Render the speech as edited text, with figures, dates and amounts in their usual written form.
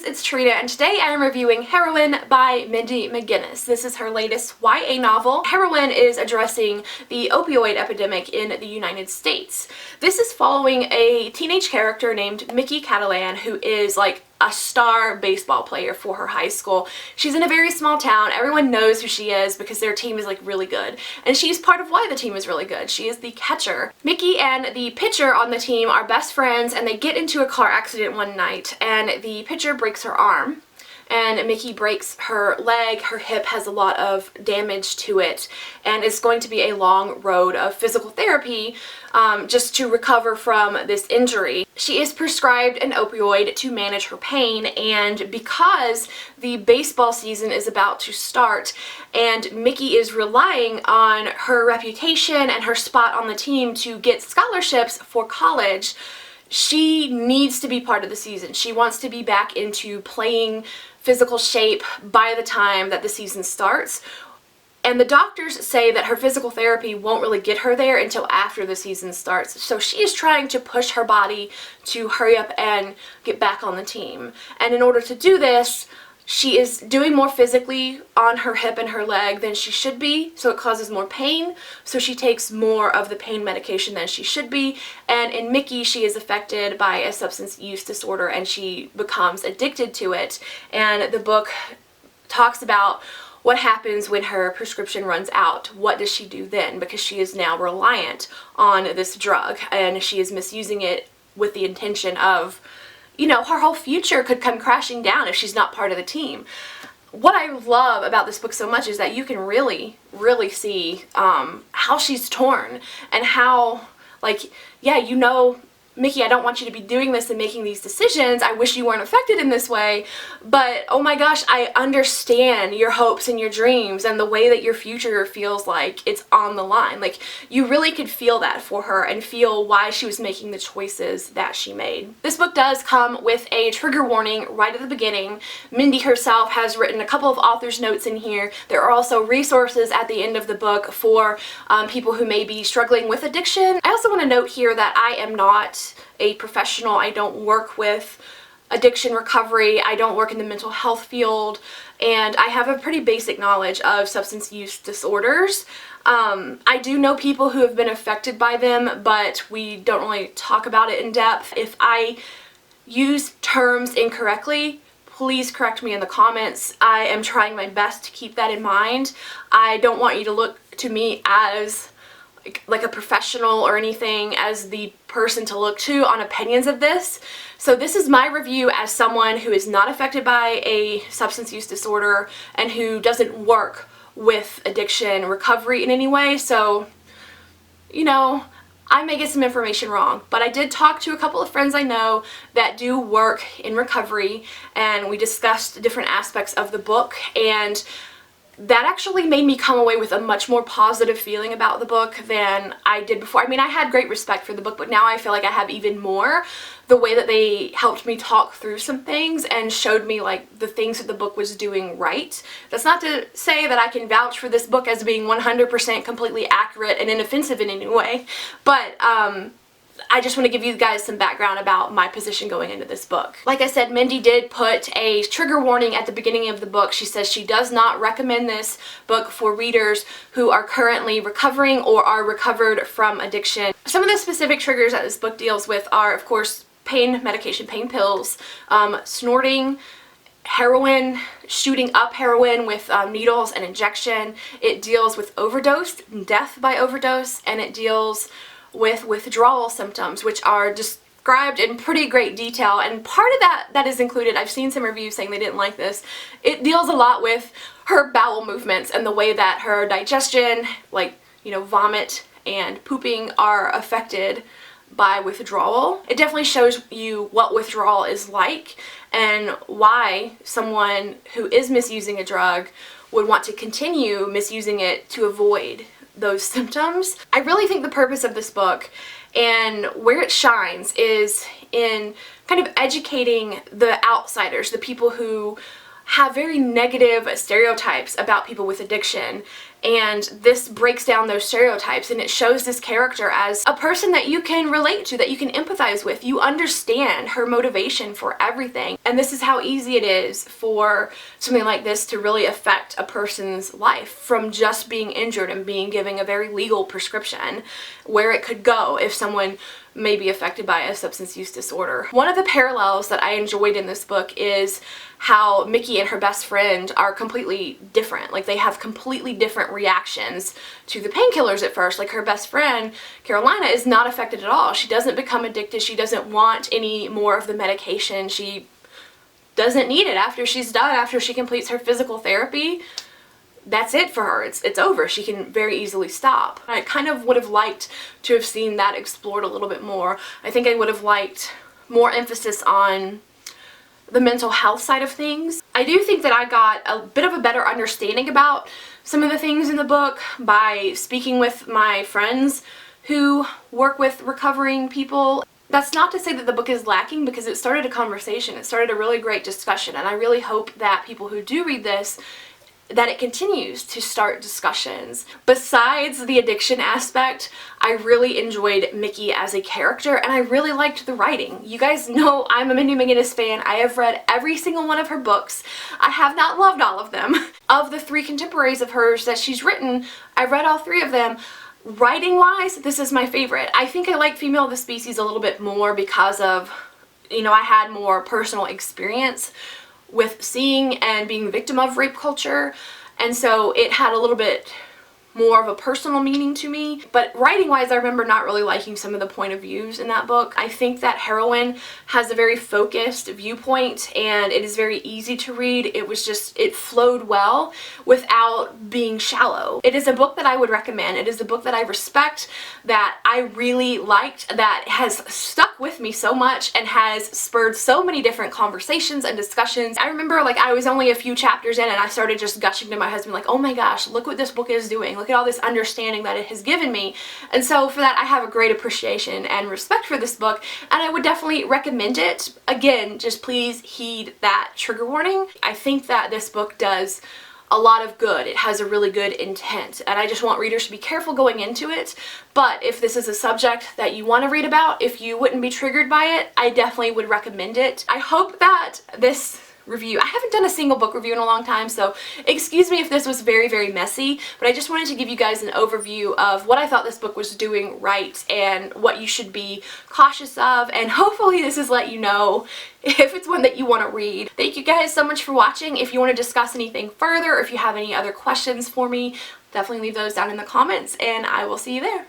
guys, it's Trina, and today I am reviewing Heroine by Mindy McGinnis. This is her latest YA novel. Heroine is addressing the opioid epidemic in the United States. This is following a teenage character named Mickey Catalan, who is like a star baseball player for her high school. She's in a very small town. Everyone knows who she is because their team is like really good. And she's part of why the team is really good. She is the catcher. Mickey and the pitcher on the team are best friends, and they get into a car accident one night and the pitcher breaks her arm. And Mickey breaks her leg. Her hip has a lot of damage to it, and it's going to be a long road of physical therapy just to recover from this injury. She is prescribed an opioid to manage her pain, and because the baseball season is about to start and Mickey is relying on her reputation and her spot on the team to get scholarships for college, she needs to be part of the season. She wants to be back into playing physical shape by the time that the season starts. And the doctors say that her physical therapy won't really get her there until after the season starts. So she is trying to push her body to hurry up and get back on the team. And in order to do this, she is doing more physically on her hip and her leg than she should be, so it causes more pain, so she takes more of the pain medication than she should be. And in Mickey, she is affected by a substance use disorder and she becomes addicted to it. And the book talks about what happens when her prescription runs out. What does she do then? Because she is now reliant on this drug and she is misusing it with the intention of, you know, her whole future could come crashing down if she's not part of the team. What I love about this book so much is that you can really see how she's torn and how, like, yeah, you know, Mickey, I don't want you to be doing this and making these decisions. I wish you weren't affected in this way, but oh my gosh, I understand your hopes and your dreams and the way that your future feels like it's on the line. Like, you really could feel that for her and feel why she was making the choices that she made. This book does come with a trigger warning right at the beginning. Mindy herself has written a couple of author's notes in here. There are also resources at the end of the book for people who may be struggling with addiction. I also want to note here that I am not a professional. I don't work with addiction recovery. I don't work in the mental health field, and I have a pretty basic knowledge of substance use disorders. I do know people who have been affected by them, but we don't really talk about it in depth. If I use terms incorrectly, please correct me in the comments. I am trying my best to keep that in mind. I don't want you to look to me as like a professional or anything, as the person to look to on opinions of this. So this is my review as someone who is not affected by a substance use disorder and who doesn't work with addiction recovery in any way. So, you know, I may get some information wrong, but I did talk to a couple of friends I know that do work in recovery, and we discussed different aspects of the book, and that actually made me come away with a much more positive feeling about the book than I did before. I mean, I had great respect for the book, but now I feel like I have even more. The way that they helped me talk through some things and showed me like the things that the book was doing right. That's not to say that I can vouch for this book as being 100% completely accurate and inoffensive in any way, but I just want to give you guys some background about my position going into this book. Like I said, Mindy did put a trigger warning at the beginning of the book. She says she does not recommend this book for readers who are currently recovering or are recovered from addiction. Some of the specific triggers that this book deals with are, of course, pain medication, pain pills, snorting, heroin, shooting up heroin with needles and injection. It deals with overdose, death by overdose, and it deals with withdrawal symptoms, which are described in pretty great detail. And part of that is included, I've seen some reviews saying they didn't like this, it deals a lot with her bowel movements and the way that her digestion, like, you know, vomit and pooping, are affected by withdrawal. It definitely shows you what withdrawal is like and why someone who is misusing a drug would want to continue misusing it to avoid those symptoms. I really think the purpose of this book and where it shines is in kind of educating the outsiders, the people who have very negative stereotypes about people with addiction, and this breaks down those stereotypes, and it shows this character as a person that you can relate to, that you can empathize with. You understand her motivation for everything, and this is how easy it is for something like this to really affect a person's life, from just being injured and being given a very legal prescription, where it could go if someone may be affected by a substance use disorder. One of the parallels that I enjoyed in this book is how Mickey and her best friend are completely different. Like, they have completely different reactions to the painkillers at first. Like, her best friend, Carolina, is not affected at all. She doesn't become addicted. She doesn't want any more of the medication. She doesn't need it after she's done, after she completes her physical therapy. That's it for her. It's over. She can very easily stop. I kind of would have liked to have seen that explored a little bit more. I think I would have liked more emphasis on the mental health side of things. I do think that I got a bit of a better understanding about some of the things in the book by speaking with my friends who work with recovering people. That's not to say that the book is lacking, because it started a conversation. It started a really great discussion, and I really hope that people who do read this, that it continues to start discussions. Besides the addiction aspect, I really enjoyed Mickey as a character, and I really liked the writing. You guys know I'm a Mindy McGinnis fan. I have read every single one of her books. I have not loved all of them. Of the 3 contemporaries of hers that she's written, I've read all 3 of them. Writing wise, this is my favorite. I think I like Female of the Species a little bit more because of, you know, I had more personal experience with seeing and being the victim of rape culture, and so it had a little bit more of a personal meaning to me. But writing wise, I remember not really liking some of the point of views in that book. I think that Heroine has a very focused viewpoint, and it is very easy to read. It flowed well without being shallow. It is a book that I would recommend. It is a book that I respect, that I really liked, that has stuck with me so much and has spurred so many different conversations and discussions. I remember, like, I was only a few chapters in and I started just gushing to my husband, like, oh my gosh, look what this book is doing. Look at all this understanding that it has given me. And so for that, I have a great appreciation and respect for this book, and I would definitely recommend it. Again, just please heed that trigger warning. I think that this book does a lot of good. It has a really good intent, and I just want readers to be careful going into it. But if this is a subject that you want to read about, if you wouldn't be triggered by it, I definitely would recommend it. I hope that this review, I haven't done a single book review in a long time, so excuse me if this was very, very messy, but I just wanted to give you guys an overview of what I thought this book was doing right and what you should be cautious of, and hopefully this has let you know if it's one that you want to read. Thank you guys so much for watching. If you want to discuss anything further, or if you have any other questions for me, definitely leave those down in the comments, and I will see you there.